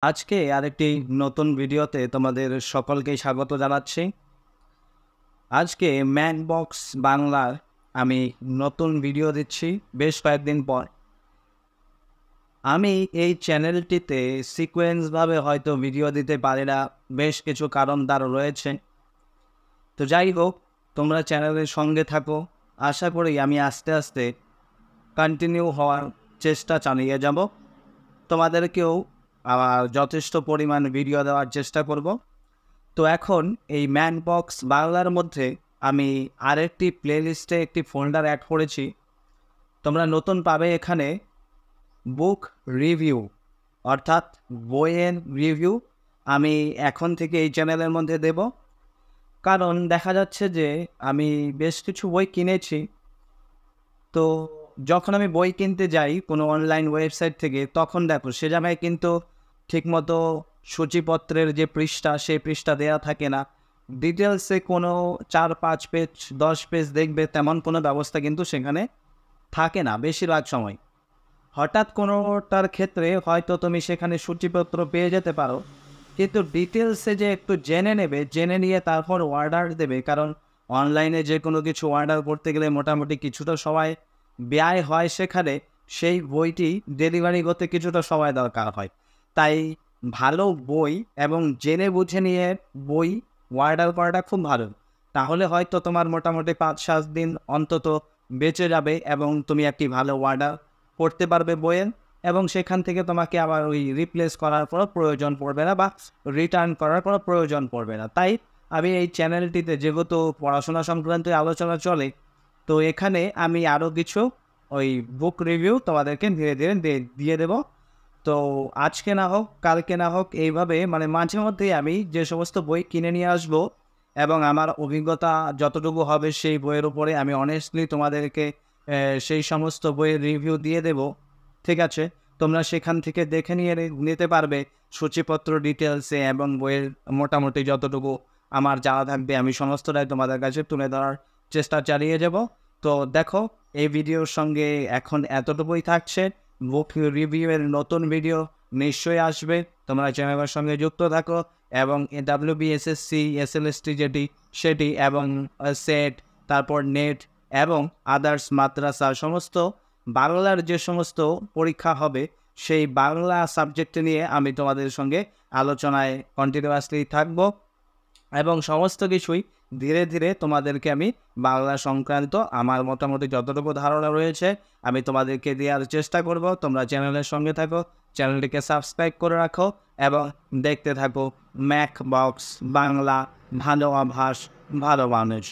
আজকে আরেকটি নতুন ভিডিওতে তোমাদের সকলকে স্বাগত জানাচ্ছি। আজকে ম্যানবক্স বাংলার আমি নতুন ভিডিও দিচ্ছি বেশ কয়েকদিন পর। আমি এই চ্যানেলটিতে সিকোয়েন্সভাবে হয়তো ভিডিও দিতে পারি না, বেশ কিছু কারণ তার রয়েছে। তো যাই হোক, তোমরা চ্যানেলের সঙ্গে থাকো। আশা করি আমি আস্তে আস্তে কন্টিনিউ হওয়ার চেষ্টা চালিয়ে যাব। তোমাদেরকেও যথেষ্ট পরিমাণ ভিডিও দেওয়ার চেষ্টা করব। তো এখন এই ম্যানবক্স বাংলার মধ্যে আমি আরেকটি প্লেলিস্টে একটি ফোল্ডার অ্যাড করেছি। তোমরা নতুন পাবে এখানে বুক রিভিউ, অর্থাৎ বইয়ের রিভিউ আমি এখন থেকে এই চ্যানেলের মধ্যে দেব। কারণ দেখা যাচ্ছে যে আমি বেশ কিছু বই কিনেছি। তো যখন আমি বই কিনতে যাই কোনো অনলাইন ওয়েবসাইট থেকে, তখন দেখো সে জায়গায় কিন্তু ঠিকমতো সূচিপত্রের যে পৃষ্ঠা, সেই পৃষ্ঠা দেওয়া থাকে না। ডিটেলসে কোনো 4-5 পেজ 10 পেজ দেখবে, তেমন কোনো ব্যবস্থা কিন্তু সেখানে থাকে না বেশিরভাগ সময়। হঠাৎ কোনোটার ক্ষেত্রে হয়তো তুমি সেখানে সূচিপত্র পেয়ে যেতে পারো, কিন্তু ডিটেলসে যে একটু জেনে নেবে, জেনে নিয়ে তারপর অর্ডার দেবে। কারণ অনলাইনে যে কোনো কিছু অর্ডার করতে গেলে মোটামুটি কিছুটা সময় ব্যয় হয় সেখানে। সেই বইটি ডেলিভারি করতে কিছুটা সময় দরকার হয়। তাই ভালো বই এবং জেনে বুঝে নিয়ে বই অর্ডার করাটা খুব ভালো। তাহলে হয়তো তোমার মোটামুটি 5-7 দিন অন্তত বেঁচে যাবে এবং তুমি একটি ভালো অর্ডার করতে পারবে বইয়ের, এবং সেখান থেকে তোমাকে আবার ওই রিপ্লেস করার কোনো প্রয়োজন পড়বে না বা রিটার্ন করার কোনো প্রয়োজন পড়বে না। তাই আমি এই চ্যানেলটিতে যেহেতু পড়াশোনা সংক্রান্ত আলোচনা চলে, তো এখানে আমি আরও কিছু ওই বুক রিভিউ তোমাদেরকে ধীরে ধীরে দিয়ে দেবো। তো আজকে না হোক, কালকে না হোক, এইভাবে মানে মাঝে মধ্যেই আমি যে সমস্ত বই কিনে নিয়ে আসবো এবং আমার অভিজ্ঞতা যতটুকু হবে সেই বইয়ের উপরে আমি অনেস্টলি তোমাদেরকে সেই সমস্ত বইয়ের রিভিউ দিয়ে দেব। ঠিক আছে? তোমরা সেখান থেকে দেখে নিতে পারবে সূচিপত্র ডিটেলসে, এবং বইয়ের মোটামুটি যতটুকু আমার জানা থাকবে আমি সমস্তটাই তোমাদের কাছে তুলে ধরার চেষ্টা চালিয়ে যাব। তো দেখো, এই ভিডিওর সঙ্গে এখন এতটুকুই থাকছে। বুক রিভিউয়ের নতুন ভিডিও নিশ্চয়ই আসবে। তোমরা চ্যানেলের সঙ্গে যুক্ত থাকো এবং WBSSC SLST সেটি এবং সেট, তারপর নেট এবং আদার্স মাদ্রাসা সমস্ত বাংলার যে সমস্ত পরীক্ষা হবে, সেই বাংলা সাবজেক্ট নিয়ে আমি তোমাদের সঙ্গে আলোচনায় কন্টিনিউয়াসলি থাকব এবং সমস্ত কিছুই ধীরে ধীরে তোমাদেরকে আমি বাংলা সংক্রান্ত আমার মোটামুটি যতটুকু ধারণা রয়েছে আমি তোমাদেরকে দেওয়ার চেষ্টা করব। তোমরা চ্যানেলের সঙ্গে থাকো, চ্যানেলটিকে সাবস্ক্রাইব করে রাখো এবং দেখতে থাকো ম্যাথবক্স বাংলা, ভালো আভাস, ভালো মানুষ।